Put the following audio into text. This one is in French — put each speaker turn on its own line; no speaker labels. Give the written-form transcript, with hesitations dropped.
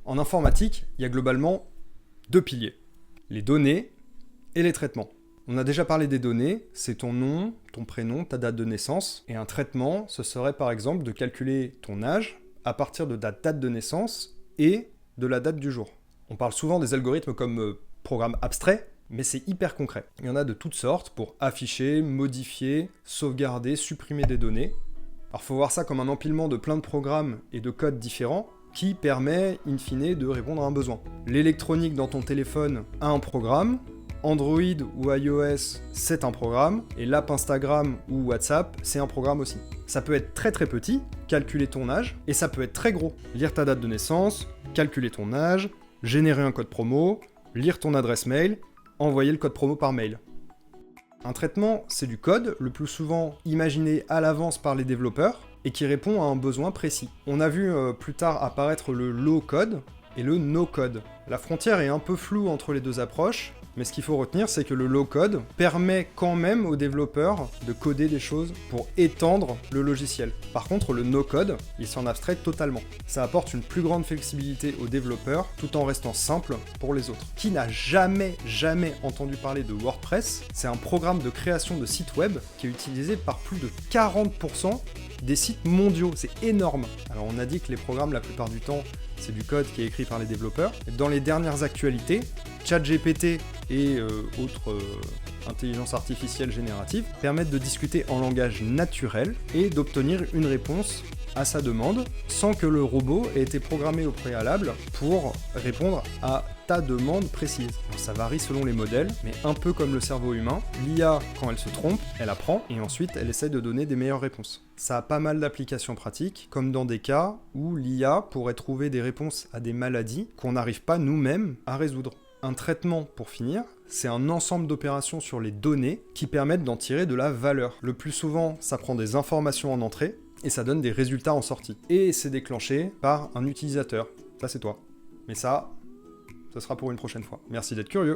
En informatique, il y a globalement deux piliers, les données et les traitements. On a déjà parlé des données, c'est ton nom, ton prénom, ta date de naissance, et un traitement, ce serait par exemple de calculer ton âge à partir de ta date de naissance et de la date du jour. On parle souvent des algorithmes comme programmes abstraits, mais c'est hyper concret. Il y en a de toutes sortes pour afficher, modifier, sauvegarder, supprimer des données. Alors faut voir ça comme un empilement de plein de programmes et de codes différents qui permet, in fine, de répondre à un besoin. L'électronique dans ton téléphone a un programme, Android ou iOS, c'est un programme, et l'app Instagram ou WhatsApp, c'est un programme aussi. Ça peut être très très petit, calculer ton âge, et ça peut être très gros. Lire ta date de naissance, calculer ton âge, générer un code promo, lire ton adresse mail, envoyer le code promo par mail. Un traitement, c'est du code, le plus souvent imaginé à l'avance par les développeurs, et qui répond à un besoin précis. On a vu plus tard apparaître le low-code et le no-code. La frontière est un peu floue entre les deux approches, mais ce qu'il faut retenir, c'est que le low-code permet quand même aux développeurs de coder des choses pour étendre le logiciel. Par contre, le no-code, il s'en abstrait totalement. Ça apporte une plus grande flexibilité aux développeurs, tout en restant simple pour les autres. Qui n'a jamais entendu parler de WordPress? C'est un programme de création de sites web qui est utilisé par plus de 40% des sites mondiaux. C'est énorme. Alors on a dit que les programmes, la plupart du temps, c'est du code qui est écrit par les développeurs. Et dans les dernières actualités, ChatGPT et autres intelligences artificielles génératives permettent de discuter en langage naturel et d'obtenir une réponse à sa demande sans que le robot ait été programmé au préalable pour répondre à ta demande précise. Alors, ça varie selon les modèles, mais un peu comme le cerveau humain, l'IA, quand elle se trompe, elle apprend et ensuite elle essaie de donner des meilleures réponses. Ça a pas mal d'applications pratiques, comme dans des cas où l'IA pourrait trouver des réponses à des maladies qu'on n'arrive pas nous-mêmes à résoudre. Un traitement, pour finir, c'est un ensemble d'opérations sur les données qui permettent d'en tirer de la valeur. Le plus souvent, ça prend des informations en entrée et ça donne des résultats en sortie. Et c'est déclenché par un utilisateur. Ça, c'est toi. Mais ça sera pour une prochaine fois. Merci d'être curieux.